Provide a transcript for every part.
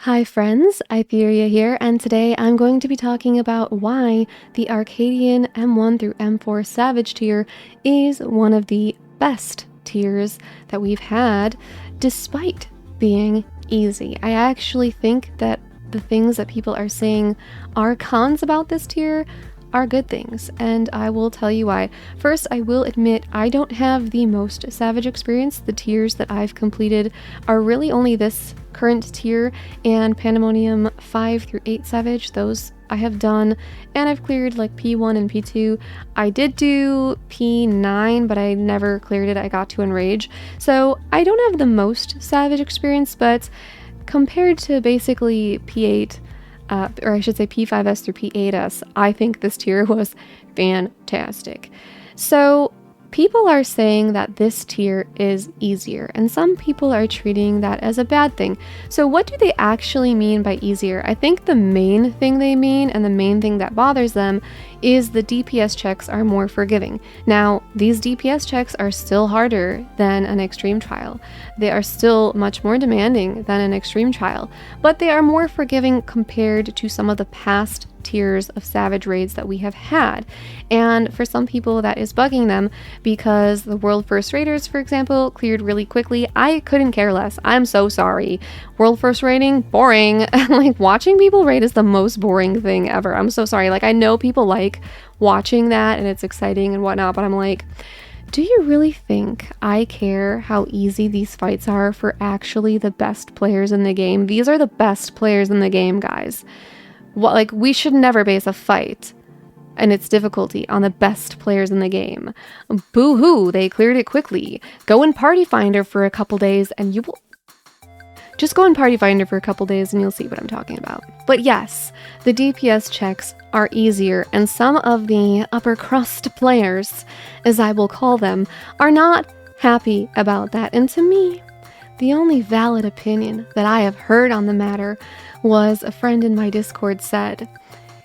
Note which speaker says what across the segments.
Speaker 1: Hi friends, Aitherea here, and today I'm going to be talking about why the Arcadion M1 through M4 Savage tier is one of the best tiers that we've had, despite being easy. I actually think that the things that people are saying are cons about this tier are good things, and I will tell you why. First, I will admit I don't have the most Savage experience. The tiers that I've completed are really only this current tier and Pandemonium 5 through 8 Savage. Those I have done, and I've cleared like P1 and P2. I did do P9, but I never cleared it. I got to Enrage. So I don't have the most Savage experience, but compared to basically P8, or I should say P5S through P8S, I think this tier was fantastic. So people are saying that this tier is easier, and some people are treating that as a bad thing. So what do they actually mean by easier? I think the main thing they mean, and the main thing that bothers them, is the DPS checks are more forgiving. Now, these DPS checks are still harder than an extreme trial. They are still much more demanding than an extreme trial, but they are more forgiving compared to some of the past tiers of Savage raids that we have had. And for some people that is bugging them because the World First Raiders, for example, cleared really quickly. I couldn't care less. I'm so sorry. World First raiding, boring. Like, watching people raid is the most boring thing ever. I'm so sorry. Like, I know people like watching that and it's exciting and whatnot, but I'm like, do you really think I care how easy these fights are for actually the best players in the game? These are the best players in the game, guys. What, like, we should never base a fight and its difficulty on the best players in the game. Boo-hoo, they cleared it quickly. Go in Party Finder for a couple days and you will... Just go in Party Finder for a couple days and you'll see what I'm talking about. But yes, the DPS checks are easier, and some of the upper crust players, as I will call them, are not happy about that. And to me, the only valid opinion that I have heard on the matter was a friend in my Discord said,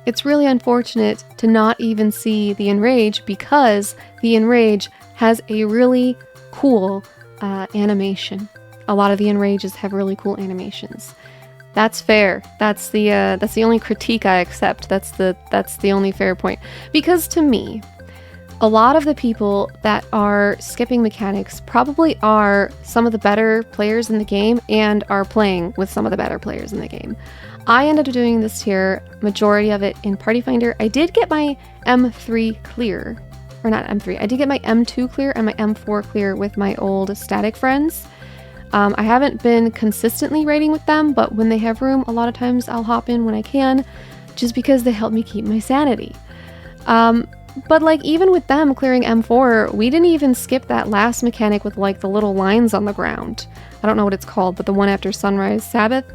Speaker 1: it's really unfortunate to not even see the Enrage because the Enrage has a really cool animation. A lot of the Enrages have really cool animations. That's fair. That's the only critique I accept. That's the only fair point. Because to me, a lot of the people that are skipping mechanics probably are some of the better players in the game and are playing with some of the better players in the game. I ended up doing this tier, majority of it in Party Finder. I did get my M3 clear, or not M3, I did get my M2 clear and my M4 clear with my old static friends. I haven't been consistently raiding with them, but when they have room, a lot of times I'll hop in when I can, just because they help me keep my sanity. But like, even with them clearing M4, we didn't even skip that last mechanic with like the little lines on the ground. I don't know what it's called, but the one after Sunrise Sabbath.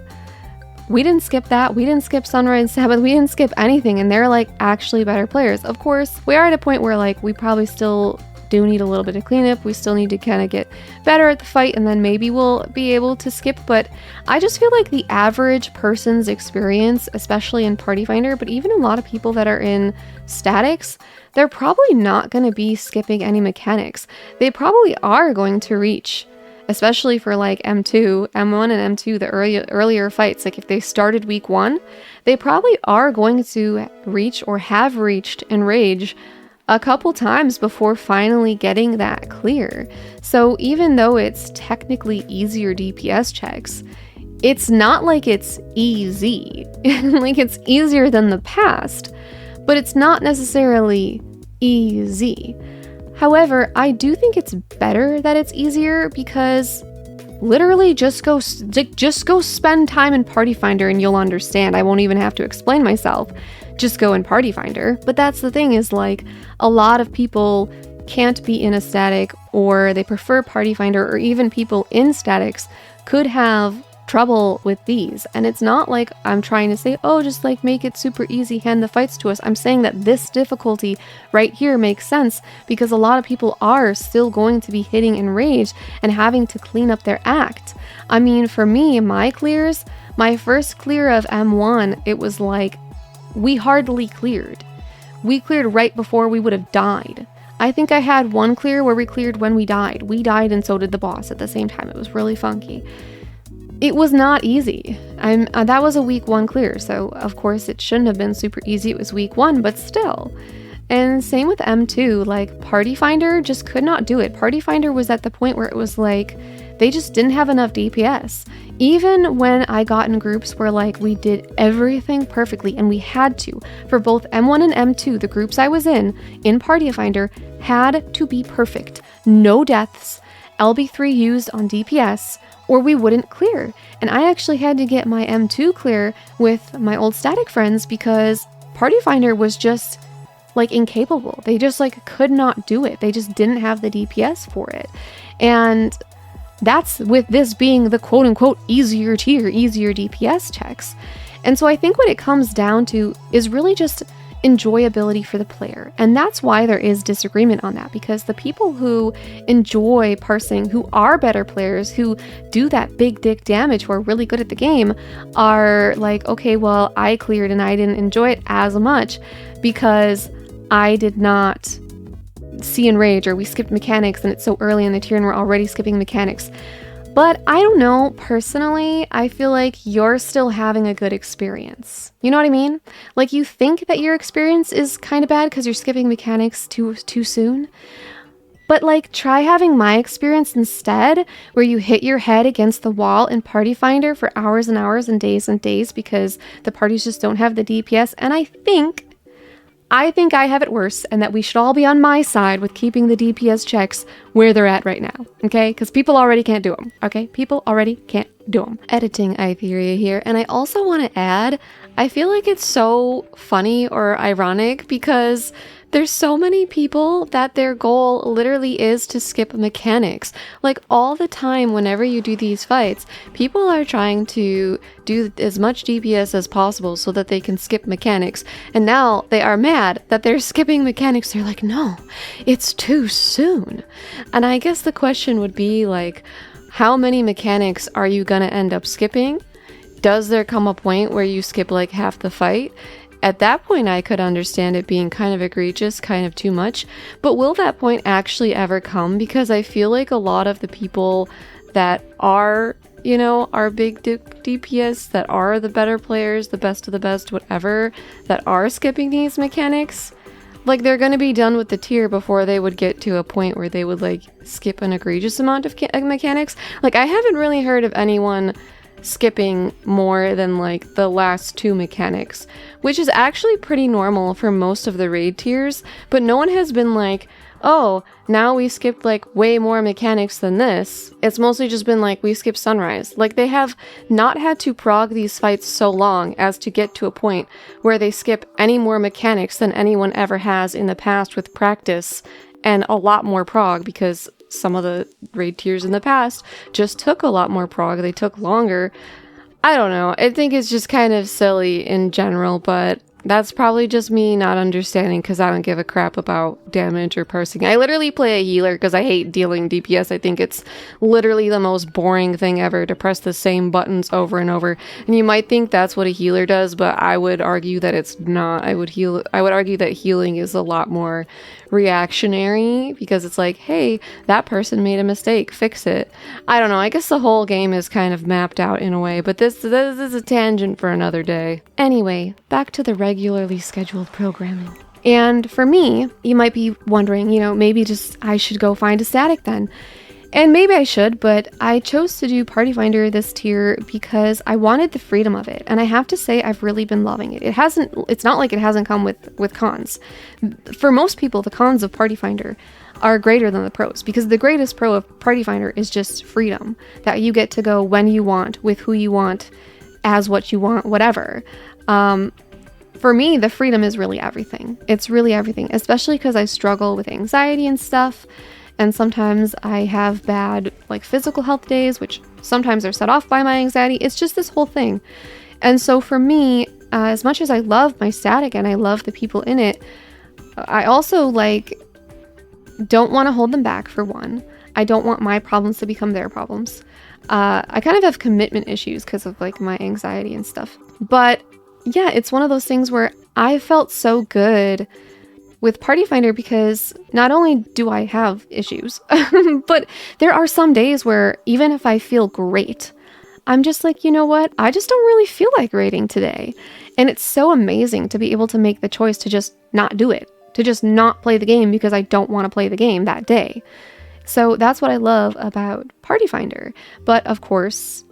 Speaker 1: We didn't skip that. We didn't skip Sunrise Sabbath. We didn't skip anything, and they're like actually better players. Of course, we are at a point where like we probably still do need a little bit of cleanup. We still need to kind of get better at the fight, and then maybe we'll be able to skip. But I just feel like the average person's experience, especially in Party Finder, but even a lot of people that are in statics, they're probably not going to be skipping any mechanics. They probably are going to reach, especially for like M2, M1 and M2, the earlier fights. Like if they started week 1, they probably are going to reach or have reached Enrage a couple times before finally getting that clear. So even though it's technically easier DPS checks, it's not like it's easy. Like, it's easier than the past, but it's not necessarily easy. However, I do think it's better that it's easier because literally just go spend time in Party Finder and you'll understand. I won't even have to explain myself. Just go in Party Finder. But that's the thing, is like, a lot of people can't be in a static, or they prefer Party Finder, or even people in statics could have trouble with these. And it's not like I'm trying to say, oh, just like make it super easy, hand the fights to us. I'm saying that this difficulty right here makes sense because a lot of people are still going to be hitting Enrage and having to clean up their act. I mean, for me, my clears, my first clear of M1, it was like, we hardly cleared. We cleared right before we would have died. I think I had one clear where we cleared when we died. We died and so did the boss at the same time. It was really funky. It was not easy. That was a week 1 clear, so of course it shouldn't have been super easy. It was week 1, but still. And same with M2, like Party Finder just could not do it. Party Finder was at the point where it was like, they just didn't have enough DPS. Even when I got in groups where like we did everything perfectly, and we had to, for both M1 and M2, the groups I was in Party Finder had to be perfect. No deaths, LB3 used on DPS, or we wouldn't clear. And I actually had to get my M2 clear with my old static friends because Party Finder was just like incapable. They just like could not do it. They just didn't have the DPS for it. And that's with this being the quote unquote easier tier, easier DPS checks. And so I think what it comes down to is really just enjoyability for the player. And that's why there is disagreement on that, because the people who enjoy parsing, who are better players, who do that big dick damage, who are really good at the game, are like, okay, well, I cleared and I didn't enjoy it as much because I did not see Enrage, or we skipped mechanics and it's so early in the tier and we're already skipping mechanics. But I don't know, personally, I feel like you're still having a good experience. You know what I mean? Like, you think that your experience is kind of bad because you're skipping mechanics too soon. But like, try having my experience instead, where you hit your head against the wall in Party Finder for hours and hours and days because the parties just don't have the DPS. And I think I have it worse, and that we should all be on my side with keeping the DPS checks where they're at right now, okay? Because people already can't do them, okay? People already can't do them. Editing Aitherea here, and I also want to add, I feel like it's so funny or ironic because there's so many people that their goal literally is to skip mechanics. Like, all the time whenever you do these fights, people are trying to do as much DPS as possible so that they can skip mechanics. And now they are mad that they're skipping mechanics. They're like, no, it's too soon. And I guess the question would be like, how many mechanics are you gonna end up skipping? Does there come a point where you skip like half the fight? At that point, I could understand it being kind of egregious, kind of too much. But will that point actually ever come? Because I feel like a lot of the people that are, you know, are big DPS, that are the better players, the best of the best, whatever, that are skipping these mechanics, like, they're going to be done with the tier before they would get to a point where they would, like, skip an egregious amount of mechanics. Like, I haven't really heard of anyone skipping more than like the last 2 mechanics, which is actually pretty normal for most of the raid tiers, but no one has been like, oh, now we skipped like way more mechanics than this. It's mostly just been like, we skipped Sunrise. Like, they have not had to prog these fights so long as to get to a point where they skip any more mechanics than anyone ever has in the past with practice and a lot more prog, because some of the raid tiers in the past just took a lot more prog. They took longer. I don't know. I think it's just kind of silly in general, but that's probably just me not understanding because I don't give a crap about damage or parsing. I literally play a healer because I hate dealing DPS. I think it's literally the most boring thing ever to press the same buttons over and over. And you might think that's what a healer does, but I would argue that it's not. I would argue that healing is a lot more reactionary because it's like, hey, that person made a mistake, fix it. I don't know. I guess the whole game is kind of mapped out in a way, but this is a tangent for another day. Anyway, back to the regularly scheduled programming. And for me, you might be wondering, you know, maybe just I should go find a static then. And maybe I should, but I chose to do Party Finder this tier because I wanted the freedom of it. And I have to say, I've really been loving it. It's not like it hasn't come with cons. For most people, the cons of Party Finder are greater than the pros, because the greatest pro of Party Finder is just freedom, that you get to go when you want, with who you want, as what you want, whatever. For me, the freedom is really everything. It's really everything, especially because I struggle with anxiety and stuff. And sometimes I have bad, like, physical health days, which sometimes are set off by my anxiety. It's just this whole thing. And so for me, as much as I love my static and I love the people in it, I also, like, don't want to hold them back, for one. I don't want my problems to become their problems. I kind of have commitment issues because of, like, my anxiety and stuff. But yeah, it's one of those things where I felt so good with Party Finder because not only do I have issues, but there are some days where even if I feel great, I'm just like, you know what? I just don't really feel like raiding today. And it's so amazing to be able to make the choice to just not do it, to just not play the game because I don't want to play the game that day. So that's what I love about Party Finder. But of course,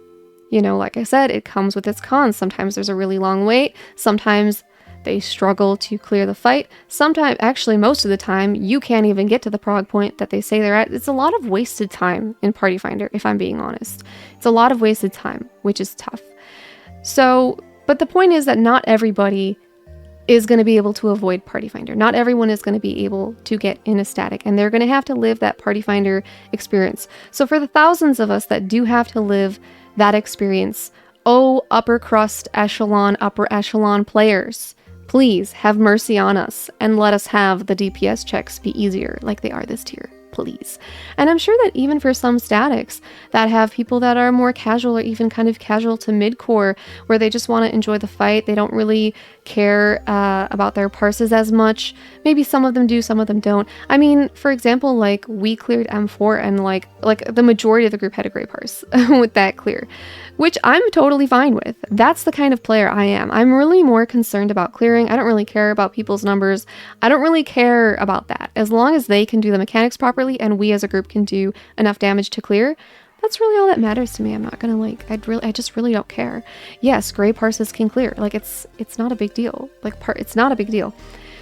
Speaker 1: you know, like I said, it comes with its cons. Sometimes there's a really long wait. Sometimes they struggle to clear the fight. Sometimes, actually most of the time, you can't even get to the prog point that they say they're at. It's a lot of wasted time in Party Finder, if I'm being honest. It's a lot of wasted time, which is tough. So, but the point is that not everybody is going to be able to avoid Party Finder. Not everyone is going to be able to get in a static, and they're going to have to live that Party Finder experience. So for the thousands of us that do have to live that experience, oh, upper echelon players, please have mercy on us and let us have the DPS checks be easier like they are this tier, please. And I'm sure that even for some statics that have people that are more casual or even kind of casual to mid-core where they just want to enjoy the fight, they don't really care about their parses as much. Maybe some of them do, some of them don't. I mean, for example, like we cleared M4 and like the majority of the group had a gray parse with that clear, which I'm totally fine with. That's the kind of player I am. I'm really more concerned about clearing. I don't really care about people's numbers. I don't really care about that. As long as they can do the mechanics properly and we as a group can do enough damage to clear, that's really all that matters to me. I'm not gonna I just really don't care. Yes, gray parses can clear. Like it's not a big deal. It's not a big deal.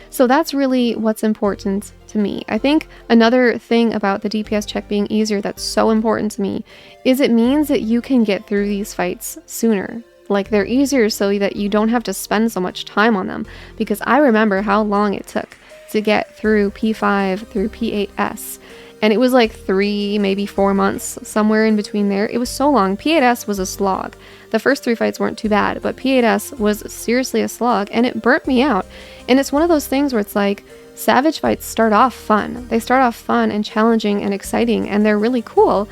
Speaker 1: So that's really what's important to me. I think another thing about the DPS check being easier that's so important to me is it means that you can get through these fights sooner. Like they're easier so that you don't have to spend so much time on them. Because I remember how long it took to get through P5 through P8S. And it was like 3, maybe 4 months, somewhere in between there. It was so long. P8S was a slog. The first 3 fights weren't too bad, but P8S was seriously a slog, and it burnt me out. And it's one of those things where it's like, Savage fights start off fun. They start off fun and challenging and exciting, and they're really cool.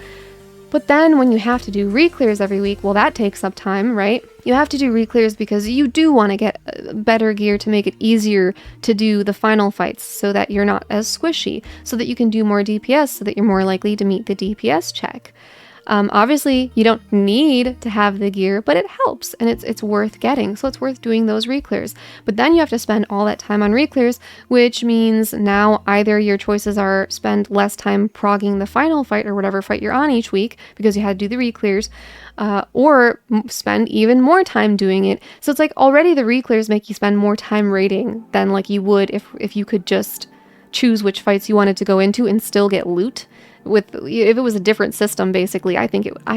Speaker 1: But then when you have to do reclears every week, well, that takes up time, right? You have to do reclears because you do want to get better gear to make it easier to do the final fights so that you're not as squishy, so that you can do more DPS, so that you're more likely to meet the DPS check. Obviously, you don't need to have the gear, but it helps, and it's worth getting, so it's worth doing those reclears. But then you have to spend all that time on reclears, which means now either your choices are spend less time progging the final fight or whatever fight you're on each week because you had to do the reclears, or spend even more time doing it. So it's like already the reclears make you spend more time raiding than like you would if you could just choose which fights you wanted to go into and still get loot. If it was a different system, basically, I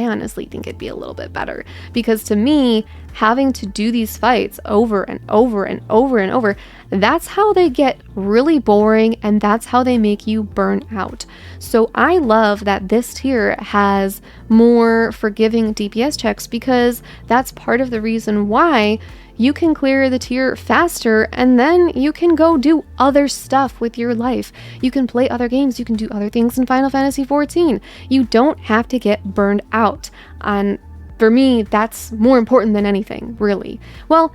Speaker 1: honestly think it'd be a little bit better, because to me, having to do these fights over and over and over and over, that's how they get really boring, and that's how they make you burn out. So I love that this tier has more forgiving DPS checks, because that's part of the reason why you can clear the tier faster, and then you can go do other stuff with your life. You can play other games, you can do other things in Final Fantasy XIV. You don't have to get burned out. And for me, that's more important than anything, really. Well,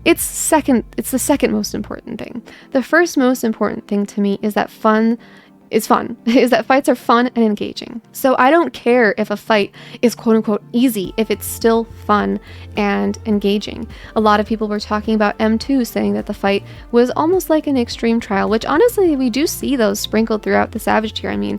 Speaker 1: it's the second most important thing. The first most important thing to me is that is that fights are fun and engaging. So I don't care if a fight is quote unquote easy, if it's still fun and engaging. A lot of people were talking about M2, saying that the fight was almost like an extreme trial, which honestly we do see those sprinkled throughout the Savage tier. I mean,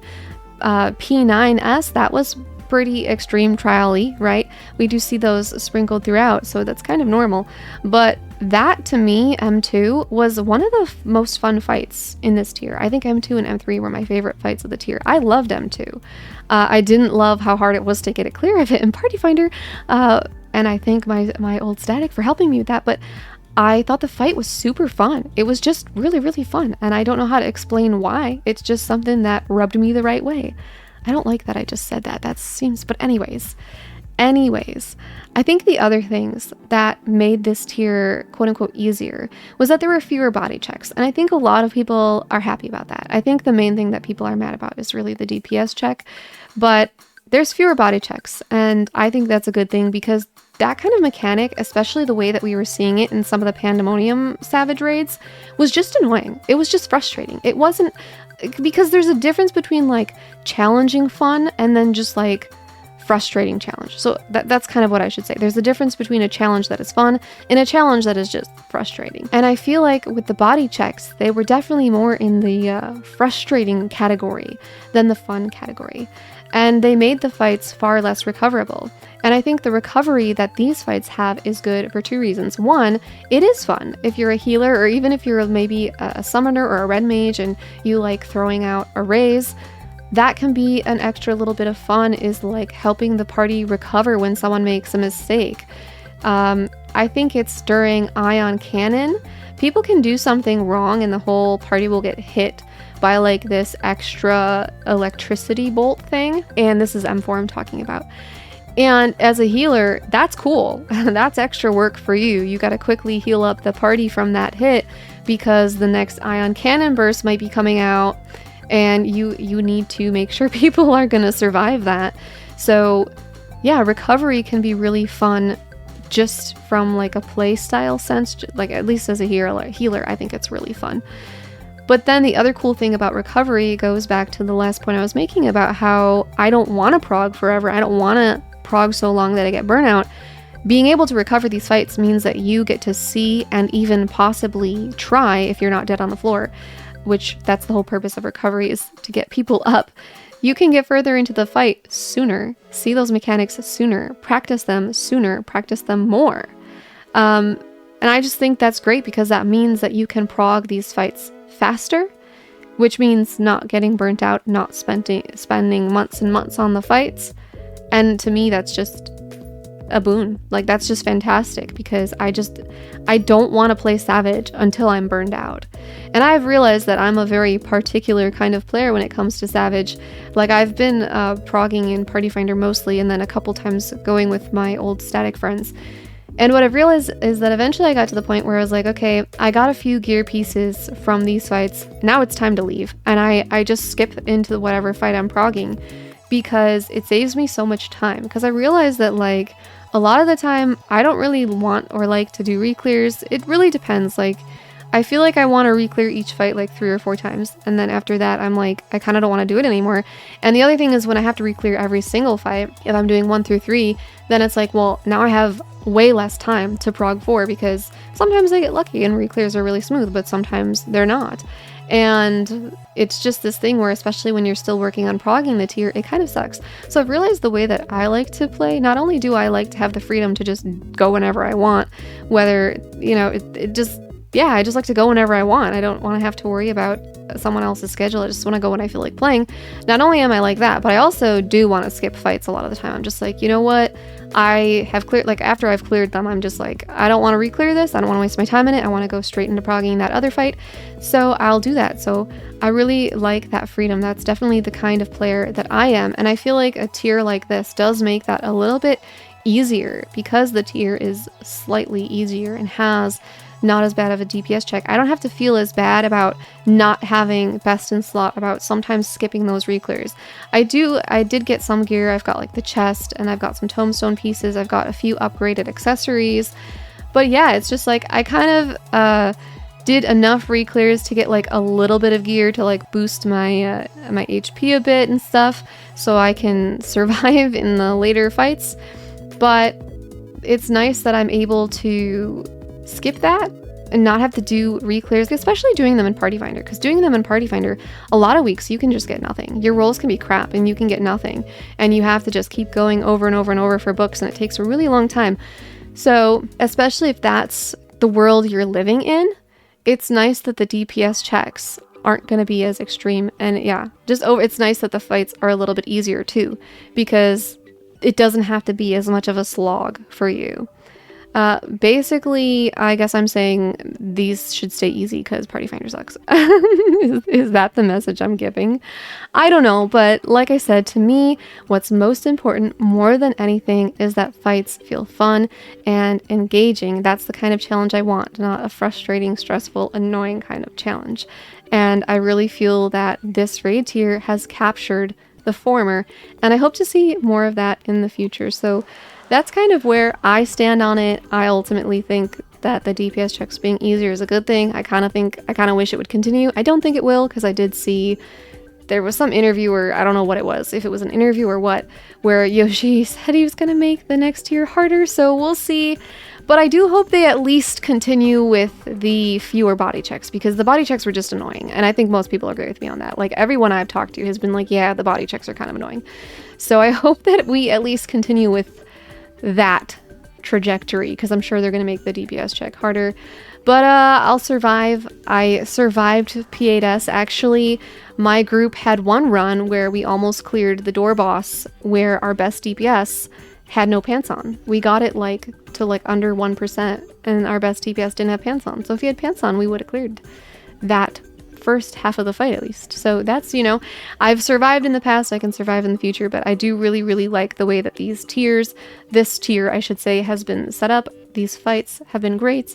Speaker 1: P9S, that was pretty extreme trial-y, right? We do see those sprinkled throughout, so that's kind of normal. But that, to me, M2 was one of the most fun fights in this tier. I think M2 and M3 were my favorite fights of the tier. I loved M2. I didn't love how hard it was to get it clear of it in Party Finder, and I thank my old static for helping me with that, but I thought the fight was super fun. It was just really, really fun, and I don't know how to explain why. It's just something that rubbed me the right way. I don't like that I just said that. That seems, but anyways, I think the other things that made this tier quote unquote easier was that there were fewer body checks. And I think a lot of people are happy about that. I think the main thing that people are mad about is really the DPS check, but there's fewer body checks. And I think that's a good thing, because that kind of mechanic, especially the way that we were seeing it in some of the Pandemonium Savage raids, was just annoying. It was just frustrating. It wasn't, because there's a difference between like challenging fun and then just like frustrating challenge. So that's kind of what I should say. There's a difference between a challenge that is fun and a challenge that is just frustrating. And I feel like with the body checks, they were definitely more in the frustrating category than the fun category. And they made the fights far less recoverable. And I think the recovery that these fights have is good for two reasons. One, it is fun. If you're a healer, or even if you're maybe a summoner or a red mage and you like throwing out arrays, that can be an extra little bit of fun, is like helping the party recover when someone makes a mistake. I think it's during ion cannon. People can do something wrong and the whole party will get hit by like this extra electricity bolt thing. And this is M4 I'm talking about. And as a healer, that's cool. That's extra work for you. You got to quickly heal up the party from that hit because the next ion cannon burst might be coming out and you need to make sure people are going to survive that. So yeah, recovery can be really fun just from like a play style sense. Like at least as a healer, I think it's really fun. But then the other cool thing about recovery goes back to the last point I was making about how I don't want to prog forever. I don't want to prog so long that I get burnout. Being able to recover these fights means that you get to see and even possibly try if you're not dead on the floor, which that's the whole purpose of recovery, is to get people up. You can get further into the fight sooner, see those mechanics sooner, practice them sooner, practice them more. And I just think that's great because that means that you can prog these fights faster, which means not getting burnt out, not spending months and months on the fights. And to me, that's just a boon. Like, that's just fantastic because I don't want to play Savage until I'm burned out. And I've realized that I'm a very particular kind of player when it comes to Savage. Like, I've been progging in Party Finder mostly, and then a couple times going with my old static friends. And what I've realized is that eventually I got to the point where I was like, okay, I got a few gear pieces from these fights. Now it's time to leave. And I just skip into whatever fight I'm progging because it saves me so much time. Because I realized that, like, a lot of the time I don't really want or like to do reclears. It really depends. Like, I feel like I want to reclear each fight like 3 or 4 times. And then after that, I'm like, I kind of don't want to do it anymore. And the other thing is when I have to reclear every single fight, if I'm doing 1 through 3, then it's like, well, now I have way less time to prog 4 because sometimes I get lucky and reclears are really smooth, but sometimes they're not. And it's just this thing where, especially when you're still working on progging the tier, it kind of sucks. So I've realized the way that I like to play, not only do I like to have the freedom to just go whenever I want, whether, you know, I just like to go whenever I want. I don't want to have to worry about someone else's schedule. I just want to go when I feel like playing. Not only am I like that, but I also do want to skip fights a lot of the time. I'm just like, you know what? I have cleared, like, after I've cleared them, I'm just like, I don't want to re-clear this. I don't want to waste my time in it. I want to go straight into progging that other fight. So I'll do that. So I really like that freedom. That's definitely the kind of player that I am. And I feel like a tier like this does make that a little bit easier because the tier is slightly easier and has not as bad of a DPS check. I don't have to feel as bad about not having best in slot, about sometimes skipping those reclears. I did get some gear. I've got like the chest and I've got some tombstone pieces. I've got a few upgraded accessories. But yeah, it's just like I kind of did enough reclears to get like a little bit of gear to like boost my my HP a bit and stuff so I can survive in the later fights. But it's nice that I'm able to skip that and not have to do reclears, especially doing them in Party Finder, because doing them in Party Finder, a lot of weeks you can just get nothing. Your rolls can be crap and you can get nothing, and you have to just keep going over and over and over for books, and it takes a really long time. So especially if that's the world you're living in, it's nice that the DPS checks aren't going to be as extreme. And yeah, it's nice that the fights are a little bit easier too, because it doesn't have to be as much of a slog for you. Basically, I guess I'm saying these should stay easy because Party Finder sucks. Is that the message I'm giving? I don't know, but like I said, to me, what's most important more than anything is that fights feel fun and engaging. That's the kind of challenge I want, not a frustrating, stressful, annoying kind of challenge. And I really feel that this raid tier has captured the former, and I hope to see more of that in the future. So that's kind of where I stand on it. I ultimately think that the DPS checks being easier is a good thing. I kind of wish it would continue. I don't think it will, because I did see there was some interviewer, I don't know what it was, if it was an interview or what, where Yoshi said he was going to make the next tier harder, so we'll see. But I do hope they at least continue with the fewer body checks, because the body checks were just annoying, and I think most people agree with me on that. Like, everyone I've talked to has been like, yeah, the body checks are kind of annoying. So I hope that we at least continue with that trajectory, because I'm sure they're going to make the DPS check harder. But I'll survive. I survived P8S. Actually, my group had one run where we almost cleared the door boss, where our best DPS had no pants on. We got it like to like under 1%, and our best DPS didn't have pants on. So if he had pants on, we would have cleared that first half of the fight at least. So that's, you know, I've survived in the past, I can survive in the future, but I do really, really like the way that these tiers, this tier, I should say, has been set up. These fights have been great.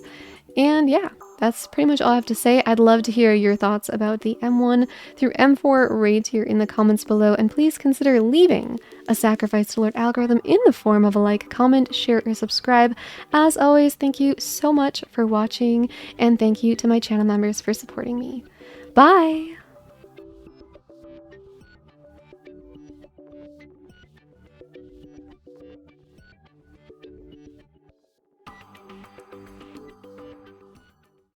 Speaker 1: And yeah, that's pretty much all I have to say. I'd love to hear your thoughts about the M1 through M4 raids here in the comments below, and please consider leaving a sacrifice to Lord Algorithm in the form of a like, comment, share, or subscribe. As always, thank you so much for watching, and thank you to my channel members for supporting me. Bye!